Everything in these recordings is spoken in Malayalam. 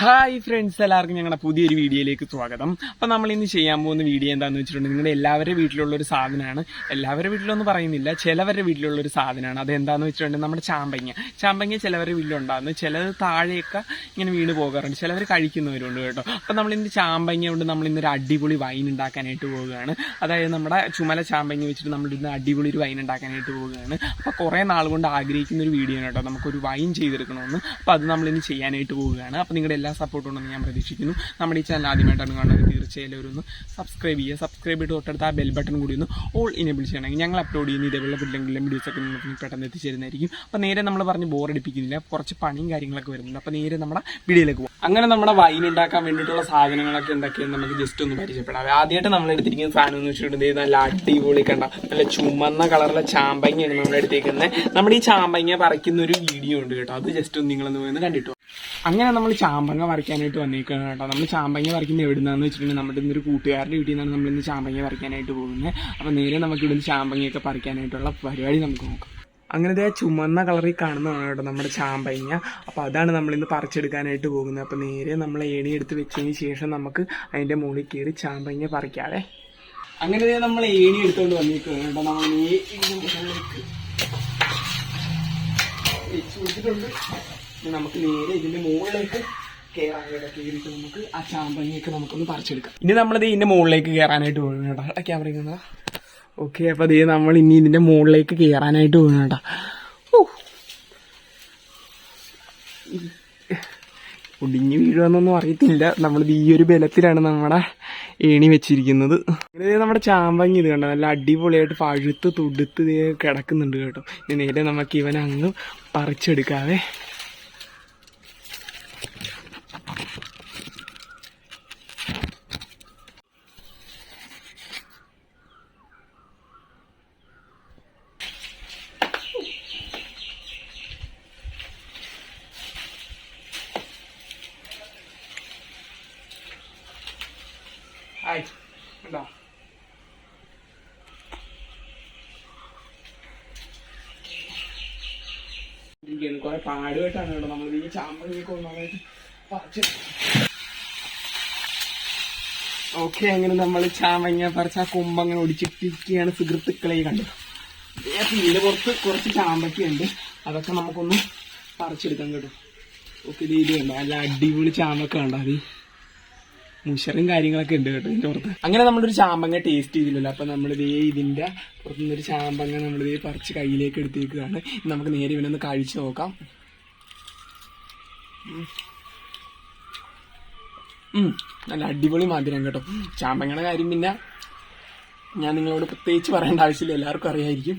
ഹായ് ഫ്രണ്ട്സ്, എല്ലാവർക്കും ഞങ്ങളുടെ പുതിയൊരു വീഡിയോയിലേക്ക് സ്വാഗതം. അപ്പോൾ നമ്മൾ ഇന്ന് ചെയ്യാൻ പോകുന്ന വീഡിയോ എന്താണെന്ന് വെച്ചിട്ടുണ്ടെങ്കിൽ നിങ്ങളുടെ എല്ലാവരുടെ വീട്ടിലുള്ളൊരു സാധനമാണ്. എല്ലാവരുടെ വീട്ടിലൊന്നും പറയുന്നില്ല, ചിലവരുടെ വീട്ടിലുള്ളൊരു സാധനമാണ്. അതെന്താണെന്ന് വെച്ചിട്ടുണ്ടെങ്കിൽ നമ്മുടെ ചാമ്പങ്ങ ചിലവരുടെ വീട്ടിലുണ്ടാകുന്നു. ചിലത് താഴെയൊക്കെ ഇങ്ങനെ വീണ് പോകാറുണ്ട്, ചിലവർ കഴിക്കുന്നവരുണ്ട് കേട്ടോ. അപ്പോൾ നമ്മളിന്ന് ചാമ്പങ്ങ കൊണ്ട് നമ്മളിന്നൊരു അടിപൊളി വൈൻ ഉണ്ടാക്കാനായിട്ട് പോവുകയാണ്. അതായത് നമ്മുടെ ചുമല ചാമ്പങ്ങ വെച്ചിട്ട് നമ്മളിന്ന് അടിപൊളി ഒരു വൈൻ ഉണ്ടാക്കാനായിട്ട് പോവുകയാണ്. അപ്പോൾ കുറേ നാൾ കൊണ്ട് ആഗ്രഹിക്കുന്ന ഒരു വീഡിയോ ആണ് കേട്ടോ, നമുക്കൊരു വൈൻ ചെയ്തെടുക്കണമെന്ന്. അപ്പോൾ അത് നമ്മളിന്ന് ചെയ്യാനായിട്ട് പോവുകയാണ്. അപ്പോൾ നിങ്ങളുടെ എല്ലാ സപ്പോർട്ടും ഉണ്ടെന്ന് ഞാൻ പ്രതീക്ഷിക്കുന്നു. നമ്മുടെ ഈ ചാനൽ ആദ്യമായിട്ടാണ് കാണുന്നത്, തീർച്ചയായും ഒരു സബ്സ്ക്രൈബ് ചെയ്യുക. സബ്സ്ക്രൈബ് ചെയ്ത് തൊട്ടടുത്ത് ആ ബെൽ ബട്ടൺ കൂടി ഒന്ന് ഓൾ ഇനേബിൾ ചെയ്യണമെങ്കിൽ ഞങ്ങൾ അപ്ലോഡ് ചെയ്യുന്ന ഇതേപോലെ പിള്ളെങ്കിലും വീഡിയോസൊക്കെ നിങ്ങൾക്ക് പെട്ടെന്ന് എത്തിച്ചേരുന്നതായിരിക്കും. അപ്പോൾ നേരെ നമ്മൾ പറഞ്ഞ് ബോറടിപ്പിക്കുന്നില്ല, കുറച്ച് പണിയും കാര്യങ്ങളൊക്കെ വരുന്നുണ്ട്. അപ്പോൾ നേരെ നമ്മുടെ വീഡിയോയിലേക്ക് പോകും. അങ്ങനെ നമ്മുടെ വൈൻ ഉണ്ടാക്കാൻ വേണ്ടിയിട്ടുള്ള സാധനങ്ങളൊക്കെ എന്തൊക്കെയാണ് നമുക്ക് ജസ്റ്റ് ഒന്ന് പരിചയപ്പെടാം. ആദ്യമായിട്ട് നമ്മൾ എടുത്തിരിക്കുന്ന സാധനം എന്ന് വെച്ചിട്ടുണ്ടെങ്കിൽ നല്ല അടിപൊളി കണ്ട നല്ല ചുമന്ന കളറിലെ ചാമ്പങ്ങയാണ് നമ്മൾ എടുത്തേക്കുന്നത്. നമ്മുടെ ഈ ചാമ്പങ്ങ പറിക്കുന്ന ഒരു വീഡിയോ ഉണ്ട് കേട്ടോ, അത് ജസ്റ്റ് ഒന്ന് നിങ്ങളൊന്ന് പോയി കണ്ടിട്ടു. അങ്ങനെ നമ്മൾ ചാമ്പങ്ങ പറിക്കാനായിട്ട് വന്നേക്കാണ് കേട്ടോ. നമ്മൾ ചാമ്പങ്ങ പറിക്കുന്നത് എവിടുന്നാന്ന് വെച്ചിട്ടുണ്ടെങ്കിൽ നമ്മുടെ ഇന്നൊരു കൂട്ടുകാരുടെ വീട്ടിൽ നിന്നാണ് നമ്മളിന്ന് ചാമ്പങ്ങ പറിക്കാനായിട്ട് പോകുന്നത്. അപ്പോൾ നേരെ നമുക്ക് ഇവിടുന്ന് ചാമ്പങ്ങയൊക്കെ പറിക്കാനായിട്ടുള്ള പരിപാടി നമുക്ക് നോക്കാം. അങ്ങനത്തെ ചുമന്ന കളറിൽ കാണുന്നതാണ് കേട്ടോ നമ്മുടെ ചാമ്പങ്ങ. അപ്പോൾ അതാണ് നമ്മളിന്ന് പറിച്ചെടുക്കാനായിട്ട് പോകുന്നത്. അപ്പോൾ നേരെ നമ്മൾ ഏണി എടുത്ത് വെച്ചതിന് ശേഷം നമുക്ക് അതിൻ്റെ മുകളിൽ കയറി ചാമ്പങ്ങ പറിക്കാതെ. അങ്ങനെ നമ്മൾ ഏണി എടുത്തുകൊണ്ട് വന്നേക്കാണ് കേട്ടോ. നമ്മൾ വെച്ച് കൊടുത്തിട്ടുണ്ട്. നമുക്ക് നേരെ ഇതിന്റെ മുകളിലേക്ക് കയറിയിട്ട് നമുക്ക് ആ ചാമ്പങ്ങയൊക്കെ നമുക്കൊന്ന് പറിച്ചെടുക്കാം. ഇനി നമ്മളിത് ഇതിന്റെ മുകളിലേക്ക് കയറാനായിട്ട് പോകുന്നു കേട്ടോ. അടയ്ക്കാൻ പറയുന്നതാ. ഓക്കെ, അപ്പൊ അതേ നമ്മൾ ഇനി ഇതിന്റെ മുകളിലേക്ക് കയറാനായിട്ട് പോകുന്നു കേട്ടോ. ഒടിഞ്ഞു വീഴുമെന്നൊന്നും അറിയത്തില്ല. നമ്മളിത് ഈ ഒരു ബലത്തിലാണ് നമ്മുടെ ഏണി വെച്ചിരിക്കുന്നത്. ഇങ്ങനെ നമ്മുടെ ചാമ്പങ്ങ ഇത് കണ്ടോ, നല്ല അടിപൊളിയായിട്ട് പഴുത്ത് തുടുത്ത് കിടക്കുന്നുണ്ട് കേട്ടോ. ഇനി നേരെ നമുക്ക് ഇവനങ്ങ് പറിച്ചെടുക്കാവേ. ഉണ്ടോ, കുറെ പാടുമായിട്ടാണ് കേട്ടോ നമ്മൾ ഈ ചാമ്പങ്ങയൊക്കെ ഒന്നാമതായിട്ട് പറിച്ച്. ഓക്കെ, അങ്ങനെ നമ്മൾ ചാമ്പങ്ങ പറിച്ച് ആ കൊമ്പങ്ങനെ ഒടിച്ചിട്ടിരിക്കുകയാണ് സുഹൃത്തുക്കളെ. കണ്ടു ഇതിന്റെ പുറത്ത് കുറച്ച് ചാമ്പക്കയുണ്ട്, അതൊക്കെ നമുക്കൊന്ന് പറിച്ചെടുക്കാം കേട്ടോ. ഓക്കെ, ഇത് കണ്ടോ നല്ല അടിപൊളി ചാമ്പക്ക കണ്ടോ, അത് മുഷറും കാര്യങ്ങളൊക്കെ ഉണ്ട് കേട്ടോ ഇതിന്റെ പുറത്ത്. അങ്ങനെ നമ്മളൊരു ചാമ്പങ്ങ ടേസ്റ്റ് ചെയ്തില്ലല്ലോ. അപ്പൊ നമ്മളിതേ ഇതിന്റെ പുറത്തുനിന്നൊരു ചാമ്പങ്ങ നമ്മളിതേ പറിച്ച് കയ്യിലേക്ക് എടുത്തേക്കാണ്. നമുക്ക് നേരെ ഇവനൊന്ന് കഴിച്ചു നോക്കാം. നല്ല അടിപൊളി മധുരം കേട്ടോ. ചാമ്പങ്ങയുടെ കാര്യം പിന്നെ ഞാൻ നിങ്ങളോട് പ്രത്യേകിച്ച് പറയേണ്ട ആവശ്യമില്ല, എല്ലാവർക്കും അറിയായിരിക്കും.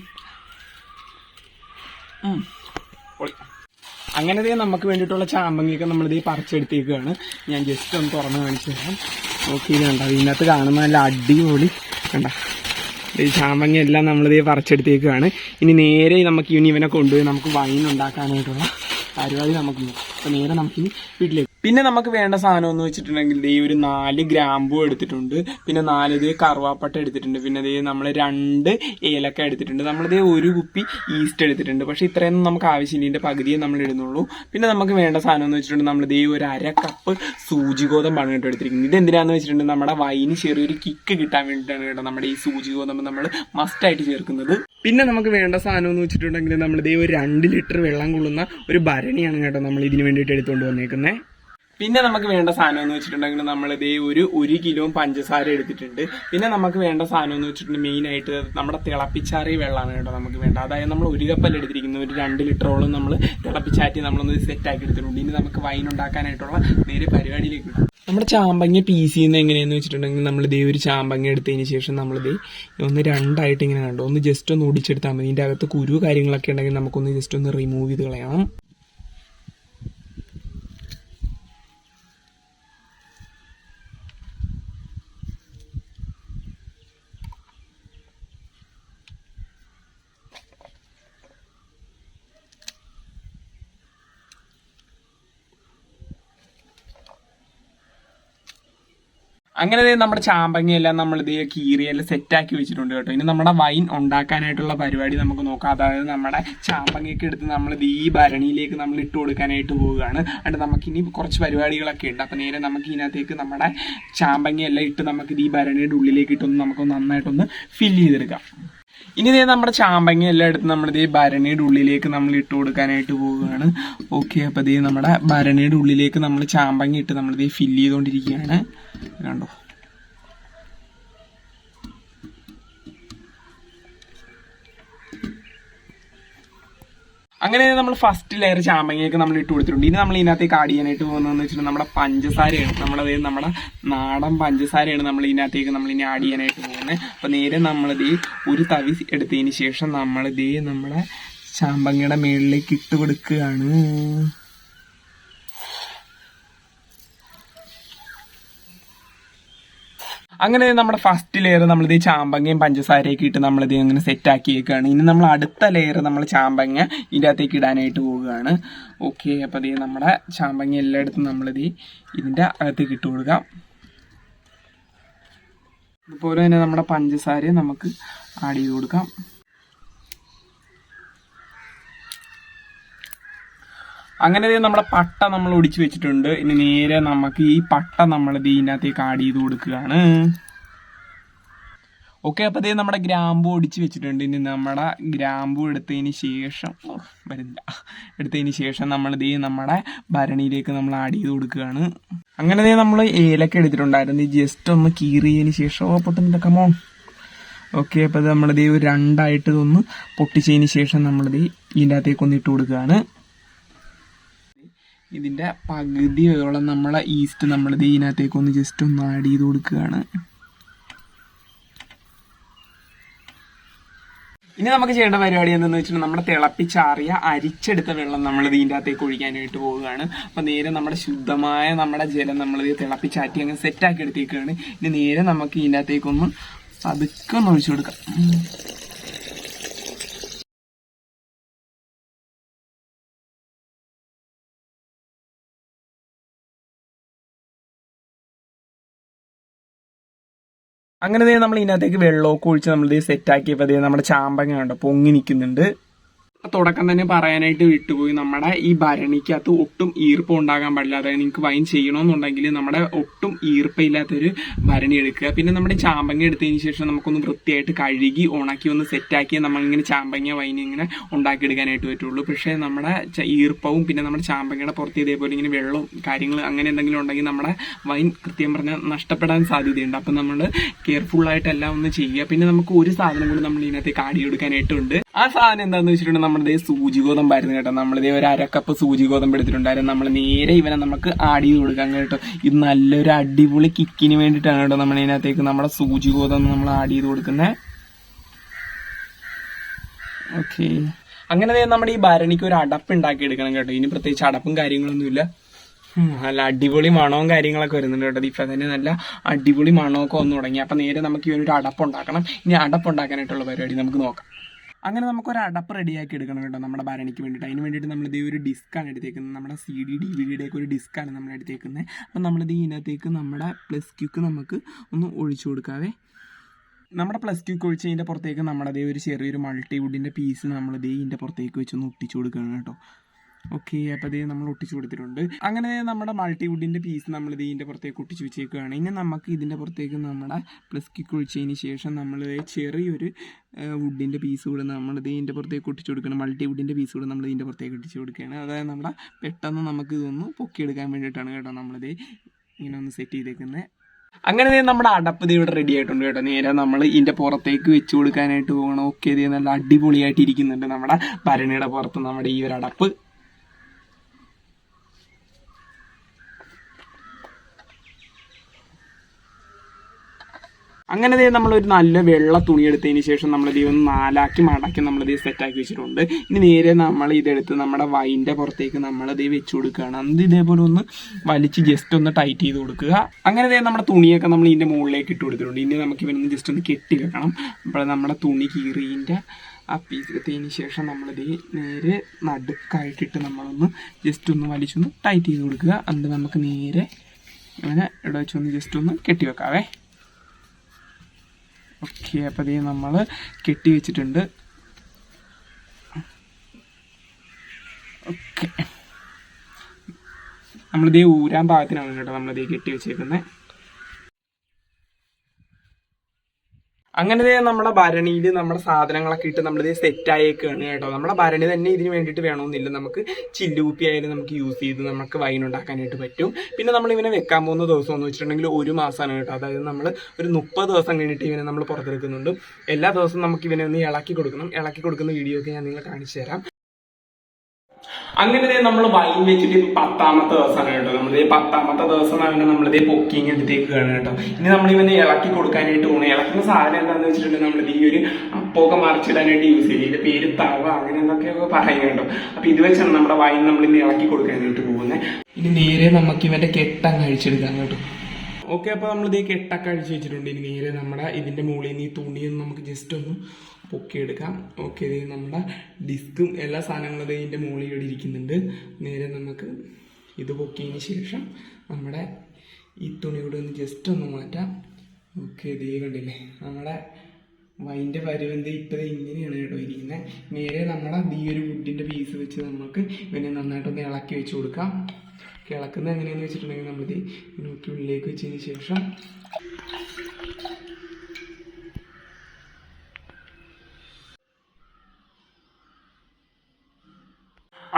അങ്ങനത്തെ നമുക്ക് വേണ്ടിയിട്ടുള്ള ചാമ്പങ്ങയൊക്കെ നമ്മളിതേ പറിച്ചെടുത്തേക്കാണ്. ഞാൻ ജസ്റ്റ് ഒന്ന് തുറന്ന് കാണിച്ചു തരാം. ഓക്കെ, ഇത് കണ്ടോ, ഇതിനകത്ത് കാണുന്ന നല്ല അടിപൊളി കണ്ട ഈ ചാമ്പങ്ങ എല്ലാം നമ്മളിതേ പറിച്ചെടുത്തേക്കാണ്. ഇനി നേരെ നമുക്ക് ഇവനെ കൊണ്ടുപോയി നമുക്ക് വൈൻ ഉണ്ടാക്കാനായിട്ടുള്ള പരിപാടി നമുക്ക് നോക്കാം. അപ്പോൾ നേരെ നമുക്കിനി വീട്ടിലേക്ക്. പിന്നെ നമുക്ക് വേണ്ട സാധനം എന്ന് വെച്ചിട്ടുണ്ടെങ്കിൽ ഈ ഒരു 4 ഗ്രാമ്പൂ എടുത്തിട്ടുണ്ട്, പിന്നെ 4 കറുവാപ്പട്ട എടുത്തിട്ടുണ്ട്, പിന്നെ അതേ നമ്മൾ 2 ഏലക്ക എടുത്തിട്ടുണ്ട്, നമ്മളിതേ 1 കുപ്പി ഈസ്റ്റ് എടുത്തിട്ടുണ്ട്. പക്ഷെ ഇത്രയൊന്നും നമുക്ക് ആവശ്യമില്ല, ഇതിന്റെ പകുതിയെ നമ്മൾ ഇടുന്നുള്ളൂ. പിന്നെ നമുക്ക് വേണ്ട സാധനം എന്ന് വെച്ചിട്ടുണ്ടെങ്കിൽ നമ്മളിതേ ഒരു 1/2 കപ്പ് സൂചി ഗോതമ്പാണ് കേട്ടോ എടുത്തിരിക്കുന്നത്. ഇത് എന്തിനാന്ന് വെച്ചിട്ടുണ്ടെങ്കിൽ നമ്മുടെ വൈന് ചെറിയൊരു കിക്ക് കിട്ടാൻ വേണ്ടിയിട്ടാണ് കേട്ടോ നമ്മുടെ ഈ സൂചി ഗോതമ്പ് നമ്മൾ മസ്റ്റായിട്ട് ചേർക്കുന്നത്. പിന്നെ നമുക്ക് വേണ്ട സാധനം എന്ന് വെച്ചിട്ടുണ്ടെങ്കിൽ നമ്മളിതേ ഒരു 2 ലിറ്റർ വെള്ളം കൊള്ളുന്ന ഒരു ഭരണിയാണ് കേട്ടോ നമ്മൾ ഇതിന് വേണ്ടിയിട്ട് എടുത്തുകൊണ്ട് വന്നേക്കുന്നത്. പിന്നെ നമുക്ക് വേണ്ട സാധനം എന്ന് വെച്ചിട്ടുണ്ടെങ്കിൽ നമ്മളിതേ ഒരു 1 കിലോ പഞ്ചസാര എടുത്തിട്ടുണ്ട്. പിന്നെ നമുക്ക് വേണ്ട സാധനം എന്ന് വെച്ചിട്ടുണ്ടെങ്കിൽ മെയിനായിട്ട് നമ്മുടെ തിളപ്പിച്ചാറിയ വെള്ളമാണ് കേട്ടോ നമുക്ക് വേണ്ട. അതായത് നമ്മൾ 1 കപ്പല്ല എടുത്തിരിക്കുന്നത്, ഒരു 2 ലിറ്ററോളം നമ്മൾ തിളപ്പിച്ചാറ്റി നമ്മളൊന്ന് സെറ്റാക്കി എടുത്തിട്ടുണ്ട്. ഇനി നമുക്ക് വൈൻ ഉണ്ടാക്കാനായിട്ടുള്ള നേരെ പരിപാടിയിലേക്ക് ഇടാം. നമ്മുടെ ചാമ്പങ്ങ പീസ് ചെയ്യുന്നത് എങ്ങനെയാണെന്ന് വെച്ചിട്ടുണ്ടെങ്കിൽ നമ്മളിതേ ഒരു ചാമ്പങ്ങ എടുത്തതിന് ശേഷം നമ്മളിതേ ഒന്ന് 2ആയിട്ട് ഇങ്ങനെ കണ്ടോ ഒന്ന് ജസ്റ്റ് ഒന്ന് ഒടിച്ചെടുത്താൽ മതി. ഇതിൻ്റെ അകത്ത് കുരു കാര്യങ്ങളൊക്കെ ഉണ്ടെങ്കിൽ നമുക്കൊന്ന് ജസ്റ്റ് ഒന്ന് റിമൂവ് ചെയ്ത് കളയണം. അങ്ങനെ നമ്മുടെ ചാമ്പങ്ങയെല്ലാം നമ്മൾ ഇത് കീറിയെല്ലാം സെറ്റാക്കി വെച്ചിട്ടുണ്ട് കേട്ടോ. ഇനി നമ്മുടെ വൈൻ ഉണ്ടാക്കാനായിട്ടുള്ള പരിപാടി നമുക്ക് നോക്കാം. അതായത് നമ്മുടെ ചാമ്പങ്ങയൊക്കെ എടുത്ത് നമ്മൾ ഈ ഭരണിയിലേക്ക് നമ്മൾ ഇട്ട് കൊടുക്കാനായിട്ട് പോവുകയാണ്. എന്നിട്ട് നമുക്കിനി കുറച്ച് പരിപാടികളൊക്കെ ഉണ്ട്. അപ്പം നേരെ നമുക്ക് ഇതിനകത്തേക്ക് നമ്മുടെ ചാമ്പങ്ങയെല്ലാം ഇട്ട് നമുക്ക് ഈ ഭരണിയുടെ ഉള്ളിലേക്ക് ഇട്ടൊന്ന് നമുക്ക് നന്നായിട്ടൊന്ന് ഫില്ല് ചെയ്തെടുക്കാം. ഇനി നമ്മുടെ ചാമ്പങ്ങ എല്ലാം എടുത്ത് നമ്മളിത് ഭരണിയുടെ ഉള്ളിലേക്ക് നമ്മൾ ഇട്ട് കൊടുക്കാനായിട്ട് പോവുകയാണ്. ഓക്കെ, അപ്പോൾ ഇത് നമ്മുടെ ഭരണിയുടെ ഉള്ളിലേക്ക് നമ്മൾ ചാമ്പങ്ങ ഇട്ട് നമ്മളിത് ഫില്ല് ചെയ്തുകൊണ്ടിരിക്കുകയാണ്. കണ്ടോ, അങ്ങനെ നമ്മൾ ഫസ്റ്റ് ലെയർ ചാമ്പങ്ങയൊക്കെ നമ്മൾ ഇട്ട് കൊടുത്തിട്ടുണ്ട്. ഇനി നമ്മൾ ഇതിനകത്തേക്ക് ആഡ് ചെയ്യാനായിട്ട് പോകുന്നതെന്ന് വെച്ചിട്ടുണ്ടെങ്കിൽ നമ്മുടെ പഞ്ചസാരയാണ്. നമ്മുടെ നാടൻ പഞ്ചസാരയാണ് നമ്മൾ ഇതിനകത്തേക്ക് നമ്മൾ ഇനി ആഡ് ചെയ്യാനായിട്ട് പോകുന്നത്. അപ്പോൾ നേരെ നമ്മളിത് ഒരു തവി എടുത്തതിന് ശേഷം നമ്മളിത് നമ്മുടെ ചാമ്പങ്ങയുടെ മുകളിലേക്ക് ഇട്ട് കൊടുക്കുകയാണ്. അങ്ങനെ നമ്മുടെ ഫസ്റ്റ് ലെയർ നമ്മളിത് ചാമ്പങ്ങയും പഞ്ചസാരയൊക്കെ ഇട്ട് നമ്മളിത് അങ്ങനെ സെറ്റാക്കിയേക്കാണ്. ഇനി നമ്മൾ അടുത്ത ലെയർ നമ്മൾ ചാമ്പങ്ങ ഇതിൻ്റെ അകത്തേക്ക് ഇടാനായിട്ട് പോവുകയാണ്. ഓക്കെ, അപ്പോൾ ഇത് നമ്മുടെ ചാമ്പങ്ങ എല്ലായിടത്തും നമ്മളിത് ഇതിൻ്റെ അകത്തേക്ക് ഇട്ട് കൊടുക്കാം. അതുപോലെ തന്നെ നമ്മുടെ പഞ്ചസാരയും നമുക്ക് ആഡ് ചെയ്ത് കൊടുക്കാം. അങ്ങനെ നമ്മുടെ പട്ട നമ്മൾ ഒടിച്ചു വെച്ചിട്ടുണ്ട്. ഇനി നേരെ നമുക്ക് ഈ പട്ട നമ്മളിത് ഇതിനകത്തേക്ക് ആഡ് ചെയ്ത് കൊടുക്കുകയാണ്. ഓക്കെ, അപ്പോൾ നമ്മുടെ ഗ്രാമ്പൂ ഒടിച്ച് വെച്ചിട്ടുണ്ട്. ഇനി നമ്മുടെ ഗ്രാമ്പൂ എടുത്തതിന് ശേഷം നമ്മളിത് നമ്മുടെ ഭരണിയിലേക്ക് നമ്മൾ ആഡ് ചെയ്ത് കൊടുക്കുകയാണ്. അങ്ങനെ നമ്മൾ ഏലക്ക എടുത്തിട്ടുണ്ടായിരുന്നു. ജസ്റ്റ് ഒന്ന് കീറിയതിന് ശേഷം പൊട്ടുന്നില്ല, കമോൺ. ഓക്കെ, അപ്പോൾ നമ്മളിത് ഒരു രണ്ടായിട്ട് ഒന്ന് പൊട്ടിച്ചതിന് ശേഷം നമ്മളിത് ഇതിൻ്റെ അകത്തേക്ക് ഒന്ന് ഇട്ട് കൊടുക്കുകയാണ്. ഇതിൻ്റെ പകുതിയോളം നമ്മളെ ഈസ്റ്റ് നമ്മളിത് ഇതിനകത്തേക്ക് ഒന്ന് ജസ്റ്റ് ഒന്ന് ആഡ് ചെയ്ത് കൊടുക്കുകയാണ്. ഇനി നമുക്ക് ചെയ്യേണ്ട പരിപാടി എന്താണെന്ന് വെച്ചിട്ടുണ്ടെങ്കിൽ നമ്മുടെ തിളപ്പിച്ചാറിയ അരിച്ചെടുത്ത വെള്ളം നമ്മൾ ഇതിൻ്റെ അകത്തേക്ക് ഒഴിക്കാനായിട്ട് പോവുകയാണ്. അപ്പം നേരെ നമ്മുടെ ശുദ്ധമായ നമ്മുടെ ജലം നമ്മളിത് തിളപ്പിച്ചാറ്റി അങ്ങനെ സെറ്റാക്കി എടുത്തേക്കാണ്. ഇനി നേരെ നമുക്ക് ഇതിൻ്റെ അകത്തേക്കൊന്ന് പതുക്കെ ഒന്ന് ഒഴിച്ചു കൊടുക്കാം. അങ്ങനെ നമ്മൾ ഇതിനകത്തേക്ക് വെള്ളമൊക്കെ ഒഴിച്ച് നമ്മളിത് സെറ്റാക്കിയപ്പോൾ നമ്മുടെ ചാമ്പങ്ങ കണ്ടോ പൊങ്ങി നിൽക്കുന്നുണ്ട്. തുടക്കം തന്നെ പറയാനായിട്ട് വിട്ടുപോയി, നമ്മുടെ ഈ ഭരണിക്കകത്ത് ഒട്ടും ഈർപ്പം ഉണ്ടാകാൻ പാടില്ല. അതായത് നിങ്ങൾക്ക് വൈൻ ചെയ്യണമെന്നുണ്ടെങ്കിൽ നമ്മുടെ ഒട്ടും ഈർപ്പമില്ലാത്തൊരു ഭരണി എടുക്കുക. പിന്നെ നമ്മുടെ ചാമ്പങ്ങ എടുത്തതിന് ശേഷം നമുക്കൊന്ന് വൃത്തിയായിട്ട് കഴുകി ഉണക്കി ഒന്ന് സെറ്റാക്കി നമ്മളിങ്ങനെ ചാമ്പങ്ങ വൈൻ ഇങ്ങനെ ഉണ്ടാക്കിയെടുക്കാനായിട്ട് പറ്റുള്ളൂ. പക്ഷേ നമ്മുടെ ഈർപ്പവും പിന്നെ നമ്മുടെ ചാമ്പങ്ങയുടെ പുറത്ത് ഇതേപോലെ ഇങ്ങനെ വെള്ളവും കാര്യങ്ങൾ അങ്ങനെ എന്തെങ്കിലും ഉണ്ടെങ്കിൽ നമ്മുടെ വൈൻ കൃത്യം പറഞ്ഞാൽ നഷ്ടപ്പെടാൻ സാധ്യതയുണ്ട്. അപ്പം നമ്മൾ കെയർഫുള്ളായിട്ടെല്ലാം ഒന്ന് ചെയ്യുക. പിന്നെ നമുക്ക് ഒരു സാധനം കൂടി നമ്മൾ ഇതിനകത്തേക്ക് ആഡ് ചെയ്തെടുക്കാനായിട്ടുണ്ട്. ആ സാധനം എന്താണെന്ന് വെച്ചിട്ടുണ്ടെങ്കിൽ നമ്മളിതേ സൂചി ഗോതമ്പായിരുന്നു കേട്ടോ. നമ്മളിതേ ഒരു 1/2 കപ്പ് സൂചി ഗോതമ്പ് എടുത്തിട്ടുണ്ടായിരുന്നു. നമ്മൾ നേരെ ഇവനെ നമുക്ക് ആഡ് ചെയ്ത് കൊടുക്കാം കേട്ടോ. ഇത് നല്ലൊരു അടിപൊളി കിക്കിന് വേണ്ടിയിട്ടാണ് കേട്ടോ നമ്മൾ ഇതിനകത്തേക്ക് നമ്മുടെ സൂചി ഗോതമ്പ് നമ്മൾ ആഡ് ചെയ്ത് കൊടുക്കുന്നത്. ഓക്കെ, അങ്ങനെ നമ്മുടെ ഈ ഭരണിക്ക് ഒരു അടപ്പ് ഉണ്ടാക്കി എടുക്കണം കേട്ടോ. ഇനി പ്രത്യേകിച്ച് അടപ്പും കാര്യങ്ങളൊന്നുമില്ല. നല്ല അടിപൊളി മണവും കാര്യങ്ങളൊക്കെ വരുന്നുണ്ട് കേട്ടോ. ഇപ്പം തന്നെ നല്ല അടിപൊളി മണമൊക്കെ വന്നു തുടങ്ങി. അപ്പം നേരെ നമുക്ക് ഇവനൊരു അടപ്പുണ്ടാക്കണം. ഇനി അടപ്പുണ്ടാക്കാനായിട്ടുള്ള പരിപാടി നമുക്ക് നോക്കാം. അങ്ങനെ നമുക്കൊരു അടപ്പ് റെഡിയാക്കി എടുക്കണം കേട്ടോ നമ്മുടെ ഭരണിക്ക് വേണ്ടിയിട്ട്. അതിന് വേണ്ടിയിട്ട് നമ്മളിത് ഒരു ഡിസ്ക്കാണ് എടുത്തേക്കുന്നത്. നമ്മുടെ CD DVD ഒരു ഡിസ്ക്കാണ് നമ്മൾ എടുത്തേക്കുന്നത്. അപ്പം നമ്മളിത് ഇതിനകത്തേക്ക് നമ്മുടെ പ്ലസ് ക്യൂക്ക് നമുക്ക് ഒന്ന് ഒഴിച്ചു കൊടുക്കാവേ. നമ്മുടെ പ്ലസ് ക്യൂക്ക് ഒഴിച്ച് ഇതിൻ്റെ പുറത്തേക്ക് നമ്മുടെ ഒരു ചെറിയൊരു മൾട്ടിവുഡിൻ്റെ പീസ് നമ്മളിത് ഇതിൻ്റെ പുറത്തേക്ക് വെച്ചൊന്ന് ഒട്ടിച്ചു കൊടുക്കുകയാണ് കേട്ടോ. ഓക്കെ, അപ്പോൾ ഇത് നമ്മൾ ഒട്ടിച്ചു കൊടുത്തിട്ടുണ്ട്. അങ്ങനെ നമ്മുടെ മൾട്ടിവുഡിൻ്റെ പീസ് നമ്മൾ ഇതിൻ്റെ പുറത്തേക്ക് ഒട്ടിച്ച് വെച്ചേക്കുകയാണ്. ഇനി നമുക്ക് ഇതിൻ്റെ പുറത്തേക്ക് നമ്മുടെ പ്ലസ് ക്യൂക്ക് ഒഴിച്ചതിന് ശേഷം നമ്മൾ ചെറിയൊരു വുഡിൻ്റെ പീസ് കൂടെ നമ്മൾ ഇതിൻ്റെ പുറത്തേക്ക് ഒട്ടിച്ചു കൊടുക്കണം. മൾട്ടിവുഡിൻ്റെ പീസ് കൂടെ നമ്മൾ ഇതിൻ്റെ പുറത്തേക്ക് ഒട്ടിച്ചു കൊടുക്കുകയാണ്. അതായത് നമ്മുടെ പെട്ടെന്ന് നമുക്ക് ഇതൊന്ന് പൊക്കിയെടുക്കാൻ വേണ്ടിയിട്ടാണ് കേട്ടോ നമ്മളിത് ഇങ്ങനെ ഒന്ന് സെറ്റ് ചെയ്തേക്കുന്നത്. അങ്ങനെ നമ്മുടെ അടപ്പ് ഇത് ഇവിടെ റെഡി ആയിട്ടുണ്ട് കേട്ടോ. നേരെ നമ്മൾ ഇതിൻ്റെ പുറത്തേക്ക് വെച്ച് കൊടുക്കാനായിട്ട് പോകണം. ഓക്കെ, ഇത് നല്ല അടിപൊളിയായിട്ട് ഇരിക്കുന്നുണ്ട് നമ്മുടെ ഭരണിയുടെ പുറത്ത് നമ്മുടെ ഈ ഒരു അടപ്പ്. അങ്ങനെ നമ്മളൊരു നല്ല വെള്ള തുണി എടുത്തതിന് ശേഷം നമ്മളിത് ഒന്ന് 4 മടക്കി നമ്മളിത് സെറ്റാക്കി വെച്ചിട്ടുണ്ട്. ഇനി നേരെ നമ്മൾ ഇതെടുത്ത് നമ്മുടെ വൈൻ്റെ പുറത്തേക്ക് നമ്മളിത് വെച്ച് കൊടുക്കുകയാണ്. അത് ഇതേപോലെ ഒന്ന് വലിച്ച് ജസ്റ്റ് ഒന്ന് ടൈറ്റ് ചെയ്ത് കൊടുക്കുക. അങ്ങനെ നമ്മുടെ തുണിയൊക്കെ നമ്മൾ ഇതിൻ്റെ മുകളിലേക്ക് ഇട്ട് കൊടുത്തിട്ടുണ്ട്. ഇനി നമുക്ക് ഇവനൊന്ന് ജസ്റ്റ് ഒന്ന് കെട്ടി വെക്കണം. അപ്പോൾ നമ്മുടെ തുണി കീറിൻ്റെ ആ പീസ് എടുത്തതിന് ശേഷം നമ്മളിത് നേരെ നടുക്കായിട്ടിട്ട് നമ്മളൊന്ന് ജസ്റ്റ് ഒന്ന് വലിച്ചൊന്ന് ടൈറ്റ് ചെയ്ത് കൊടുക്കുക. അത് നമുക്ക് നേരെ അങ്ങനെ ഇവിടെ വെച്ചൊന്ന് ജസ്റ്റ് ഒന്ന് കെട്ടി വെക്കാവേ. ഓക്കെ, അപ്പോൾ ഇത് നമ്മൾ കെട്ടി വെച്ചിട്ടുണ്ട്. ഓക്കെ, നമ്മളിത് ഊരാൻ പാകത്തിനാണ് കേട്ടോ നമ്മളിത് കെട്ടി വെച്ചേക്കുന്നത്. അങ്ങനെ നമ്മുടെ ഭരണിയിൽ നമ്മുടെ സാധനങ്ങളൊക്കെ ഇട്ട് നമ്മളിത് സെറ്റായേക്കാണ് കേട്ടോ. നമ്മുടെ ഭരണി തന്നെ ഇതിന് വേണ്ടിയിട്ട് വേണമെന്നില്ല, നമുക്ക് ചില്ലുകുപ്പി ആയാലും നമുക്ക് യൂസ് ചെയ്ത് നമുക്ക് വൈൻ ഉണ്ടാക്കാനായിട്ട് പറ്റും. പിന്നെ നമ്മൾ ഇവനെ വെക്കാൻ പോകുന്ന ദിവസം എന്ന് വെച്ചിട്ടുണ്ടെങ്കിൽ 1 മാസമാണ് കേട്ടോ. അതായത് നമ്മൾ ഒരു 30 ദിവസം കഴിഞ്ഞിട്ട് ഇവനെ നമ്മൾ പുറത്തെടുക്കുന്നുണ്ട്. എല്ലാ ദിവസവും നമുക്ക് ഇവനെ ഒന്ന് ഇളക്കി കൊടുക്കണം. ഇളക്കി കൊടുക്കുന്ന വീഡിയോ ഒക്കെ ഞാൻ നിങ്ങളെ കാണിച്ചു തരാം. അങ്ങനെ നമ്മൾ വൈൻ വെച്ചിട്ട് 10ാമത്തെ ദിവസമാണ് കേട്ടോ. നമ്മളിത് 10ാമത്തെ ദിവസം അവനെ നമ്മളിത് പൊക്കിങ് എടുത്തേക്കാണ് കേട്ടോ. ഇനി നമ്മളിവനെ ഇളക്കി കൊടുക്കാനായിട്ട് പോകണം. ഇളക്കുന്ന സാധനം എന്താണെന്ന് വെച്ചിട്ടുണ്ടെങ്കിൽ നമ്മളിത് ഈ ഒരു അപ്പൊക്കെ മറിച്ചിടാനായിട്ട് യൂസ് ചെയ്യും. ഇതിന്റെ പേര് തവ അങ്ങനെ എന്തൊക്കെയൊക്കെ പറയും കേട്ടോ. അപ്പൊ ഇത് വെച്ചാണ് നമ്മുടെ വൈൻ നമ്മളിന്ന് ഇളക്കി കൊടുക്കാനായിട്ട് പോകുന്നത്. ഇനി നേരെ നമുക്ക് ഇവന്റെ കെട്ടങ്ങ് അഴിച്ചെടുക്കാം കേട്ടോ. ഓക്കെ, അപ്പോൾ നമ്മളിത് കെട്ടൊക്കെ അഴിച്ച് വെച്ചിട്ടുണ്ട്. ഇനി നേരെ നമ്മുടെ ഇതിന്റെ മുകളിൽ നിന്ന് ഈ തുണിയൊന്ന് നമുക്ക് ജസ്റ്റ് ഒന്ന് പൊക്കിയെടുക്കാം. ഓക്കെ, ഇത് നമ്മുടെ ഡിസ്കും എല്ലാ സാധനങ്ങളും ഇതിൻ്റെ മുകളിൽ ഇവിടെ ഇരിക്കുന്നുണ്ട്. നേരെ നമുക്ക് ഇത് പൊക്കിയതിന് ശേഷം നമ്മുടെ ഈ തുണിയോട് ഒന്ന് ജസ്റ്റ് ഒന്ന് മാറ്റാം. ഓക്കെ, ഇത് കണ്ടില്ലേ നമ്മുടെ വൈൻ്റെ പരുവന്തി ഇപ്പം ഇങ്ങനെയാണ് കേട്ടോ ഇരിക്കുന്നത്. നേരെ നമ്മുടെ ഈ ഒരു വുഡിൻ്റെ പീസ് വെച്ച് നമുക്ക് ഇവനെ നന്നായിട്ടൊന്ന് ഇളക്കി വെച്ച് കൊടുക്കാം. ഇളക്കുന്നത് എങ്ങനെയാണെന്ന് വെച്ചിട്ടുണ്ടെങ്കിൽ നമ്മളിത് ഇതിനൊക്കെ ഉള്ളിലേക്ക് വെച്ചതിന് ശേഷം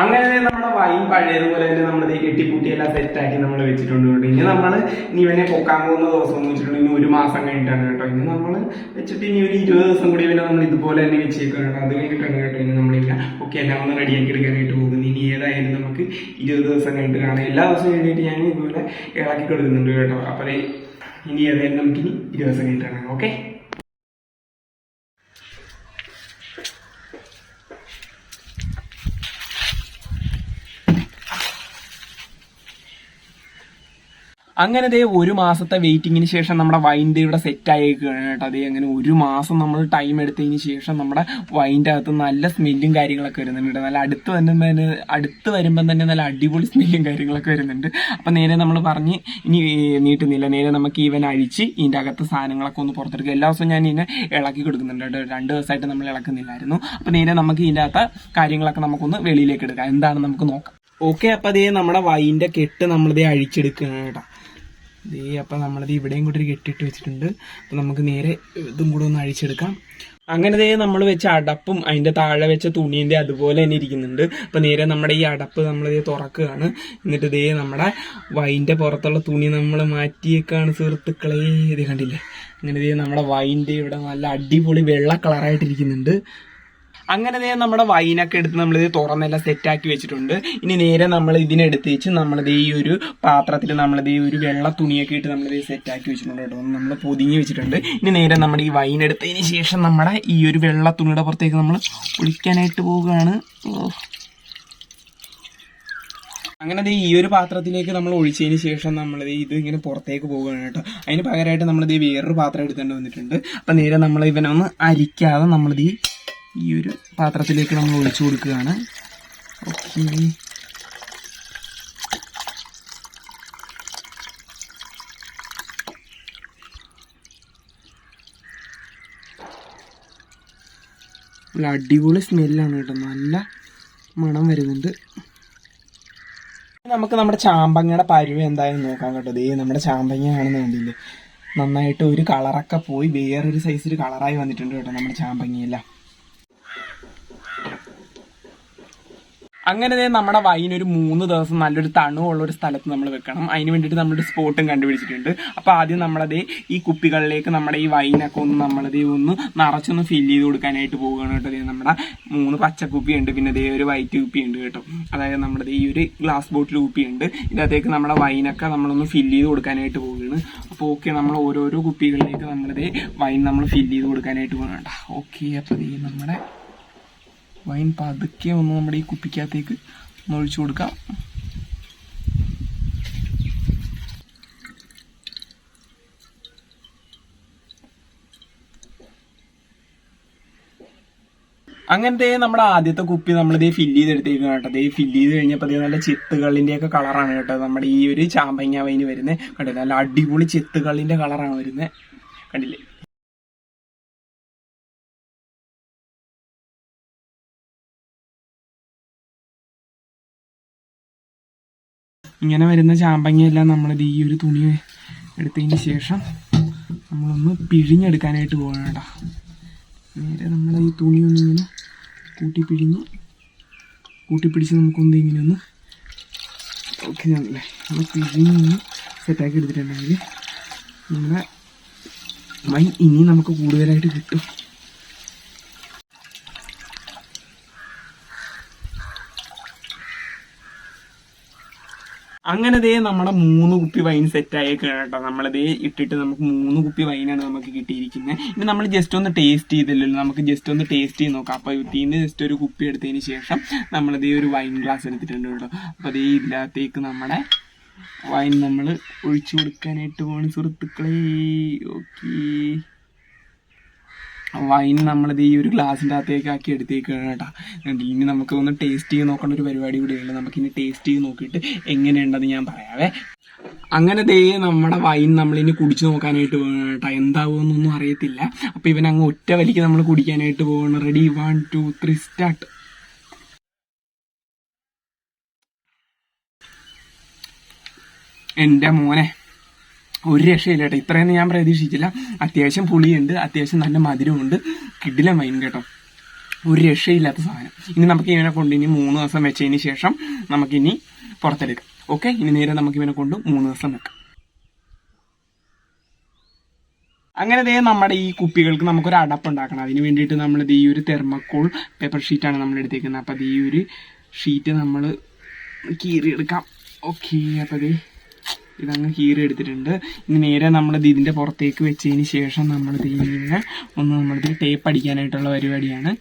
അങ്ങനെ നമ്മുടെ വൈൻ പഴയതുപോലെ തന്നെ നമ്മൾ കെട്ടിപ്പൂട്ടി എല്ലാം സെറ്റാക്കി നമ്മൾ വെച്ചിട്ടുണ്ട്. ഇനി ഇവനെ പൊക്കാൻ പോകുന്ന ദിവസം എന്ന് വെച്ചിട്ടുണ്ടെങ്കിൽ 1 മാസം കഴിഞ്ഞിട്ടാണ് കേട്ടോ. ഇനി നമ്മൾ വെച്ചിട്ട് ഇനി ഒരു 20 ദിവസം കൂടി ഇവനെ നമ്മൾ ഇതുപോലെ തന്നെ വെച്ചേക്കാണ്. അത് കഴിഞ്ഞിട്ടാണ് കേട്ടോ ഇനി നമ്മളില്ല ഓക്കെ എല്ലാം ഒന്ന് റെഡിയാക്കി എടുക്കാനായിട്ട് പോകുന്നത്. ഇനി ഏതായാലും നമുക്ക് 20 ദിവസം കഴിഞ്ഞിട്ട് കാണാം. എല്ലാ ദിവസവും കഴിഞ്ഞിട്ട് ഞാൻ ഇതുപോലെ ഇളക്കി കൊടുക്കുന്നുണ്ട് കേട്ടോ. അപ്പോൾ ഇനി ഏതായാലും നമുക്കിനി 20 ദിവസം കഴിഞ്ഞിട്ട് കാണാം. ഓക്കെ, അങ്ങനെ 1 മാസത്തെ വെയിറ്റിങ്ങിന് ശേഷം നമ്മുടെ വൈൻ്റെ ഇവിടെ സെറ്റ് ആയേക്കാണ് കേട്ടോ. അതേ അങ്ങനെ 1 മാസം നമ്മൾ ടൈം എടുത്തതിന് ശേഷം നമ്മുടെ വൈൻ്റെ അകത്ത് നല്ല സ്മെല്ലും കാര്യങ്ങളൊക്കെ വരുന്നുണ്ട്. നല്ല അടുത്ത് വരുമ്പം തന്നെ നല്ല അടിപൊളി സ്മെല്ലും കാര്യങ്ങളൊക്കെ വരുന്നുണ്ട്. അപ്പം നേരെ നമ്മൾ പറഞ്ഞ് ഇനി നീട്ടുന്നില്ല, നേരെ നമുക്ക് ഇവൻ അഴിച്ച് ഇതിൻ്റെ അകത്ത് സാധനങ്ങളൊക്കെ ഒന്ന് പുറത്തെടുക്കുക. എല്ലാ ദിവസവും ഞാൻ ഇതിനെ ഇളക്കി കൊടുക്കുന്നുണ്ട് കേട്ടോ. 2 ദിവസമായിട്ട് നമ്മൾ ഇളക്കുന്നില്ലായിരുന്നു. അപ്പം നേരെ നമുക്ക് ഇതിൻ്റെ അകത്ത് കാര്യങ്ങളൊക്കെ നമുക്കൊന്ന് വെളിയിലേക്ക് എടുക്കാം. എന്താണ് നമുക്ക് നോക്കാം. ഓക്കെ, അപ്പം അതേ നമ്മുടെ വൈൻ്റെ കെട്ട് നമ്മളിതേ അഴിച്ചെടുക്കുകയാണ് കേട്ടോ. അപ്പം നമ്മളത് ഇവിടെയും കൂടി ഒരു കെട്ടിട്ട് വെച്ചിട്ടുണ്ട്. അപ്പം നമുക്ക് നേരെ ഇതും കൂടെ ഒന്ന് അഴിച്ചെടുക്കാം. അങ്ങനെ നമ്മൾ വെച്ച അടപ്പും അതിൻ്റെ താഴെ വെച്ച തുണീൻ്റെ അതുപോലെ തന്നെ ഇരിക്കുന്നുണ്ട്. അപ്പം നേരെ നമ്മുടെ ഈ അടപ്പ് നമ്മളിത് തുറക്കുകയാണ്. എന്നിട്ട് നമ്മുടെ വൈൻ്റെ പുറത്തുള്ള തുണി നമ്മൾ മാറ്റിയേക്കാണ് സുഹൃത്തുക്കളെ. ഇത് കണ്ടില്ലേ, അങ്ങനെ നമ്മുടെ വൈൻ്റെ ഇവിടെ നല്ല അടിപൊളി വെള്ള കളറായിട്ടിരിക്കുന്നുണ്ട്. അങ്ങനെ നമ്മുടെ വൈനൊക്കെ എടുത്ത് നമ്മളിത് തുറന്നെല്ലാം സെറ്റാക്കി വെച്ചിട്ടുണ്ട്. ഇനി നേരെ നമ്മൾ ഇതിനെടുത്ത് വെച്ച് നമ്മളിത് ഈ ഒരു പാത്രത്തിൽ നമ്മളിത് ഈ ഒരു വെള്ള തുണിയൊക്കെ ഇട്ട് നമ്മളിത് സെറ്റാക്കി വെച്ചിട്ടുണ്ട് കേട്ടോ. നമ്മൾ പൊതിഞ്ഞ് വെച്ചിട്ടുണ്ട്. ഇനി നേരെ നമ്മുടെ ഈ വൈൻ എടുത്തതിന് ശേഷം നമ്മുടെ ഈ ഒരു വെള്ള തുണിയുടെ പുറത്തേക്ക് നമ്മൾ ഒഴിക്കാനായിട്ട് പോവുകയാണ്. അങ്ങനെ ഈ ഒരു പാത്രത്തിലേക്ക് നമ്മൾ ഒഴിച്ചതിന് ശേഷം നമ്മളിത് ഇത് ഇങ്ങനെ പുറത്തേക്ക് പോവുകയാണ് കേട്ടോ. അതിന് പകരമായിട്ട് നമ്മളിത് വേറൊരു പാത്രം എടുത്തേണ്ടി വന്നിട്ടുണ്ട്. അപ്പം നേരെ നമ്മൾ ഇവനൊന്ന് അരിക്കാതെ നമ്മളിത് ഈ ഒരു പാത്രത്തിലേക്ക് നമ്മൾ ഒഴിച്ചു കൊടുക്കുകയാണ്. ഓക്കെ, നല്ല അടിപൊളി സ്മെല്ലാണ് കേട്ടോ, നല്ല മണം വരുന്നുണ്ട്. നമുക്ക് നമ്മുടെ ചാമ്പങ്ങയുടെ പരുവം എന്തായാലും നോക്കാം കേട്ടോ. നമ്മുടെ ചാമ്പങ്ങ ആണെന്ന് കണ്ടില്ലേ, നന്നായിട്ട് ഒരു കളറൊക്കെ പോയി വേറൊരു സൈസിൽ കളറായി വന്നിട്ടുണ്ട് കേട്ടോ നമ്മുടെ ചാമ്പങ്ങയെല്ലാം. അങ്ങനെ നമ്മുടെ വൈൻ ഒരു 3 ദിവസം നല്ലൊരു തണുവുള്ള ഒരു സ്ഥലത്ത് നമ്മൾ വെക്കണം. അതിന് വേണ്ടിയിട്ട് നമ്മളൊരു സ്പോട്ടും കണ്ടുപിടിച്ചിട്ടുണ്ട്. അപ്പോൾ ആദ്യം നമ്മളത് ഈ കുപ്പികളിലേക്ക് നമ്മുടെ ഈ വൈനൊക്കെ ഒന്ന് നിറച്ചൊന്ന് ഫില്ല് ചെയ്ത് കൊടുക്കാനായിട്ട് പോവുകയാണ് കേട്ടോ. നമ്മുടെ 3 പച്ചക്കുപ്പിയുണ്ട്, പിന്നെ ഒരു വൈറ്റ് കുപ്പിയുണ്ട് കേട്ടോ. അതായത് നമ്മുടെ ഈ ഒരു ഗ്ലാസ് ബോട്ടിൽ കുപ്പിയുണ്ട്. ഇതിനകത്തേക്ക് നമ്മുടെ വൈനൊക്കെ നമ്മളൊന്ന് ഫില്ല് ചെയ്ത് കൊടുക്കാനായിട്ട് പോവുകയാണ്. അപ്പോൾ ഓക്കെ, നമ്മൾ ഓരോരോ കുപ്പികളിലേക്ക് നമ്മളിത് വൈൻ നമ്മൾ ഫില്ല് ചെയ്ത് കൊടുക്കാനായിട്ട് പോകണം കേട്ടോ. ഓക്കെ, അപ്പോൾ നമ്മുടെ വൈൻ പതുക്കെ ഒന്ന് നമ്മുടെ ഈ കുപ്പിക്കകത്തേക്ക് ഒന്ന് ഒഴിച്ചു കൊടുക്കാം. അങ്ങനത്തെ നമ്മുടെ ആദ്യത്തെ കുപ്പി നമ്മളിതേ ഫില്ല് ചെയ്തെടുത്തേക്കും കേട്ടോ. അതേ ഫില്ല് ചെയ്ത് കഴിഞ്ഞപ്പോൾ അതേ നല്ല ചെത്തുകളിന്റെ ഒക്കെ കളറാണ് കേട്ടോ നമ്മുടെ ഈ ഒരു ചാമ്പങ്ങ വൈന് വരുന്നത്. കണ്ടില്ലേ, നല്ല അടിപൊളി ചെത്തുകളിന്റെ കളറാണ് വരുന്നത്. കണ്ടില്ലേ, ഇങ്ങനെ വരുന്ന ചാമ്പങ്ങയെല്ലാം നമ്മളിത് ഈ ഒരു തുണി എടുത്തതിന് ശേഷം നമ്മളൊന്ന് പിഴിഞ്ഞെടുക്കാനായിട്ട് പോകണം കേട്ടോ. നേരെ നമ്മൾ ഈ തുണി ഒന്നിങ്ങനെ കൂട്ടിപ്പിടിച്ച് നമുക്കൊന്ന് ഇങ്ങനെ ഒന്ന് ഓക്കെ ആണല്ലേ, നമ്മൾ പിഴിഞ്ഞൊന്ന് സെറ്റാക്കി എടുത്തിട്ടുണ്ടെങ്കിൽ നമ്മുടെ വൈൻ ഇനി നമുക്ക് കൂടുതലായിട്ട് കിട്ടും. അങ്ങനെ ദേ നമ്മുടെ 3 കുപ്പി വൈൻ സെറ്റായേക്കാണ് കേട്ടോ. നമ്മളിതേ ഇട്ടിട്ട് നമുക്ക് 3 കുപ്പി വൈനാണ് നമുക്ക് കിട്ടിയിരിക്കുന്നത്. ഇനി നമ്മൾ ജസ്റ്റ് ഒന്ന് ടേസ്റ്റ് ചെയ്തില്ലല്ലോ, നമുക്ക് ജസ്റ്റ് ഒന്ന് ടേസ്റ്റ് ചെയ്ത് നോക്കാം. അപ്പോൾ ഇതിന് ജസ്റ്റ് ഒരു കുപ്പി എടുത്തതിന് ശേഷം നമ്മളിതേ ഒരു വൈൻ ഗ്ലാസ് എടുത്തിട്ടുണ്ട് കേട്ടോ. അപ്പോൾ അതേ ഇതിനകത്തേക്ക് നമ്മുടെ വൈൻ നമ്മൾ ഒഴിച്ചു കൊടുക്കാനായിട്ട് പോകണം സുഹൃത്തുക്കളെ. ഓക്കേ, വൈൻ നമ്മളിത് ഈ ഒരു ഗ്ലാസിൻ്റെ അകത്തേക്ക് ആക്കി എടുത്തേക്കാണ് കേട്ടോ. ഇനി നമുക്ക് ഒന്ന് ടേസ്റ്റ് ചെയ്ത് നോക്കേണ്ട ഒരു പരിപാടി കൂടെയുള്ളൂ. നമുക്കിനി ടേസ്റ്റ് ചെയ്ത് നോക്കിയിട്ട് എങ്ങനെയുണ്ടെന്ന് ഞാൻ പറയാവേ. അങ്ങനെ ദേ നമ്മുടെ വൈൻ നമ്മളിനി കുടിച്ചു നോക്കാനായിട്ട് പോകണം കേട്ടോ. എന്താവുമെന്നൊന്നും അറിയത്തില്ല. അപ്പം ഇവൻ അങ്ങ് ഒറ്റ വലിക്ക് നമ്മൾ കുടിക്കാനായിട്ട് പോകണം. Ready, 1 2 3 start. എൻ്റെ മോനെ, ഒരു രക്ഷയില്ല കേട്ടോ. ഇത്രയൊന്നും ഞാൻ പ്രതീക്ഷിച്ചില്ല. അത്യാവശ്യം പുളിയുണ്ട്, അത്യാവശ്യം നല്ല മധുരമുണ്ട്. കിടിലൻ വൈൻ കേട്ടോ, ഒരു രക്ഷയില്ലാത്ത സാധനം. ഇനി നമുക്ക് ഇവനെ കൊണ്ട് ഇനി 3 ദിവസം വെച്ചതിന് ശേഷം നമുക്കിനി പുറത്തെടുക്കാം. ഓക്കെ, ഇനി നേരെ നമുക്ക് ഇവനെ കൊണ്ട് 3 ദിവസം വെക്കാം. അങ്ങനെ ദേ നമ്മുടെ ഈ കുപ്പികൾക്ക് നമുക്കൊരു അടപ്പുണ്ടാക്കണം. അതിന് വേണ്ടിയിട്ട് നമ്മളിത് ഈ ഒരു തെർമക്കോൾ പേപ്പർ ഷീറ്റാണ് നമ്മൾ എടുത്തേക്കുന്നത്. അപ്പം അത് ഈ ഒരു ഷീറ്റ് നമ്മൾ കീറിയെടുക്കാം. ഓക്കെ, അപ്പം അത് ഇതങ്ങ് കീറി എടുത്തിട്ടുണ്ട്. ഇനി നേരെ നമ്മളിത് ഇതിൻ്റെ പുറത്തേക്ക് വെച്ചതിന് ശേഷം നമ്മളിത് ഇങ്ങനെ ഒന്ന് നമ്മളിത് ടേപ്പ് അടിക്കാനായിട്ടുള്ള പരിപാടിയാണ്.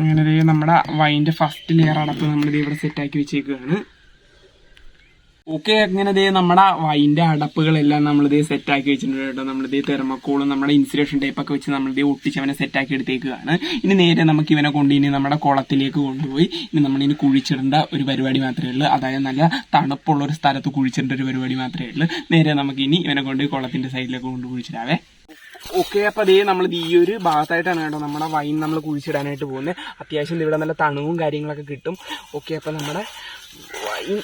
അങ്ങനെ നമ്മുടെ വൈൻ്റെ ഫസ്റ്റ് ലെയർ അടപ്പ് നമ്മളിത് ഇവിടെ സെറ്റാക്കി വെച്ചേക്കുകയാണ്. ഓക്കെ, അങ്ങനെ നമ്മുടെ വൈൻ്റെ അടപ്പുകളെല്ലാം നമ്മളിത് സെറ്റാക്കി വെച്ചിട്ടുണ്ട് കേട്ടോ. നമ്മളിത് തെർമക്കോളും നമ്മുടെ ഇൻസുലേഷൻ ടേപ്പൊക്കെ വെച്ച് നമ്മളിത് ഒട്ടിച്ചവനെ സെറ്റാക്കി എടുത്തേക്കുകയാണ്. ഇനി നേരെ നമുക്ക് ഇവനെ കൊണ്ട് ഇനി നമ്മുടെ കുളത്തിലേക്ക് കൊണ്ടുപോയി ഇനി നമ്മളിനി കുഴിച്ചിടേണ്ട ഒരു പരിപാടി മാത്രമേ ഉള്ളൂ. അതായത് നല്ല തണുപ്പുള്ള ഒരു സ്ഥലത്ത് കുഴിച്ചിടേണ്ട ഒരു പരിപാടി മാത്രമേ ഉള്ളൂ. നേരെ നമുക്ക് ഇനി ഇവനെ കൊണ്ട് കുളത്തിന്റെ സൈഡിലേക്ക് കൊണ്ട് കുഴിച്ചിടാവേ. ഓക്കെ, അപ്പോൾ അതേ നമ്മൾ ഈ ഒരു ഭാഗത്തായിട്ടാണ് കേട്ടോ നമ്മുടെ വൈൻ നമ്മൾ കുഴിച്ചിടാനായിട്ട് പോകുന്നത്. അത്യാവശ്യം ഇവിടെ നല്ല തണുവും കാര്യങ്ങളൊക്കെ കിട്ടും. ഓക്കെ, അപ്പോൾ നമ്മുടെ വൈൻ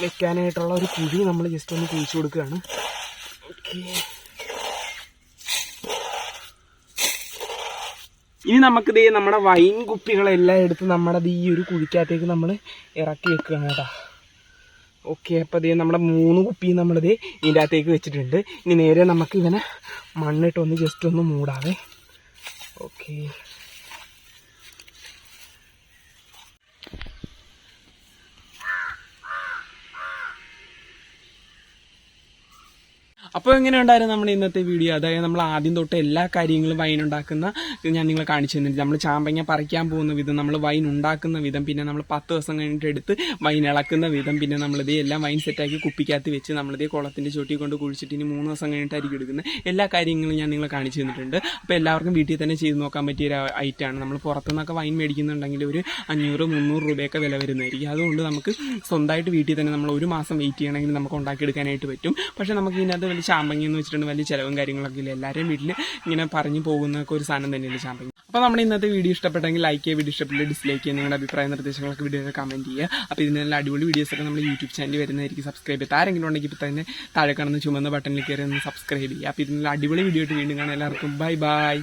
വെക്കാനായിട്ടുള്ള ഒരു കുഴി നമ്മൾ ജസ്റ്റ് ഒന്ന് കുഴിച്ചു കൊടുക്കുകയാണ്. ഓക്കെ, ഇനി നമുക്ക് ദേ നമ്മുടെ വൈൻ കുപ്പികളെല്ലാം എടുത്ത് നമ്മുടെ ഈ ഒരു കുഴിക്കകത്തേക്ക് നമ്മൾ ഇറക്കി വെക്കുകയാണ് കേട്ടോ. ഓക്കെ, അപ്പോൾ ദേ നമ്മുടെ 3 കുപ്പി നമ്മളിത് ഇതിൻ്റെ അകത്തേക്ക് വെച്ചിട്ടുണ്ട്. ഇനി നേരെ നമുക്ക് ഇവനെ മണ്ണിട്ടൊന്ന് ജസ്റ്റ് ഒന്ന് മൂടാവേ. ഓക്കെ, അപ്പോൾ എങ്ങനെ ഉണ്ടായിരുന്നു നമ്മുടെ ഇന്നത്തെ വീഡിയോ? അതായത് നമ്മൾ ആദ്യം തൊട്ട് എല്ലാ കാര്യങ്ങളും വൈൻ ഉണ്ടാക്കുന്ന ഞാൻ നിങ്ങളെ കാണിച്ചു തന്നിട്ട് നമ്മൾ ചാമ്പങ്ങ പറിക്കാൻ പോകുന്ന വിധം, നമ്മൾ വൈൻ ഉണ്ടാക്കുന്ന വിധം, പിന്നെ നമ്മൾ 10 ദിവസം കഴിഞ്ഞിട്ട് എടുത്ത് വൈൻ ഇളക്കുന്ന വിധം, പിന്നെ നമ്മളിത് എല്ലാം വൈൻ സെറ്റാക്കി കുപ്പിക്കകത്ത് വെച്ച് നമ്മളിത് കുളത്തിൻ്റെ ചോട്ടി കൊണ്ട് കുഴിച്ചിട്ട് ഇനി 3 ദിവസം കഴിഞ്ഞിട്ടായിരിക്കും എടുക്കുന്നത്. എല്ലാ കാര്യങ്ങളും ഞാൻ നിങ്ങളെ കാണിച്ചു തന്നിട്ടുണ്ട്. അപ്പോൾ എല്ലാവർക്കും വീട്ടിൽ തന്നെ ചെയ്ത് നോക്കാൻ പറ്റിയ ഒരു ഐറ്റമാണ്. നമ്മൾ പുറത്തുനിന്നൊക്കെ വൈൻ മേടിക്കുന്നുണ്ടെങ്കിൽ ഒരു 500-300 രൂപയൊക്കെ വില വരുന്നതായിരിക്കും. അതുകൊണ്ട് നമുക്ക് സ്വന്തമായിട്ട് വീട്ടിൽ തന്നെ നമ്മൾ 1 മാസം വെയിറ്റ് ചെയ്യണമെങ്കിൽ നമുക്ക് ഉണ്ടാക്കിയെടുക്കാനായിട്ട് പറ്റും. പക്ഷേ നമുക്ക് ഇതിനകത്ത് ചാമ്പങ്ങ എന്ന് വെച്ചിട്ടുണ്ട് വലിയ ചിലവും കാര്യങ്ങളൊക്കെ ഇല്ല. എല്ലാവരും വീട്ടിൽ ഇങ്ങനെ പറഞ്ഞു പോകുന്നൊക്കെ ഒരു സാധനം തന്നെയല്ലേ ചാമ്പങ്ങ. അപ്പോൾ നമ്മുടെ ഇന്നത്തെ വീഡിയോ ഇഷ്ടപ്പെട്ടെങ്കിൽ ലൈക്ക് ചെയ്യുക, വീഡിയോ ഇഷ്ടപ്പെട്ടില്ല ഡിസ്ലൈക്ക് ചെയ്യുക, നിങ്ങളുടെ അഭിപ്രായ നിർദ്ദേശങ്ങളൊക്കെ വീഡിയോയിൽ കമൻറ്റ് ചെയ്യുക. അപ്പോൾ ഇതിനുള്ള അടിപൊളി വീഡിയോസൊക്കെ നമ്മൾ യൂട്യൂബ് ചാനലിൽ വരുന്നതായിരിക്കും. സബ്സ്ക്രൈബ് ചെയ്യുക. ആരെങ്കിലും ഉണ്ടെങ്കിൽ ഇപ്പോൾ തന്നെ താഴെ കാണുന്ന ചുമന്ന ബട്ടണിൽ കയറി ഒന്ന് സബ്സ്ക്രൈബ് ചെയ്യുക. അപ്പോൾ ഇതിനുള്ള അടിപൊളി വീഡിയോ ആയിട്ട് വീണ്ടും കാണാം. എല്ലാവർക്കും ബൈ ബൈ.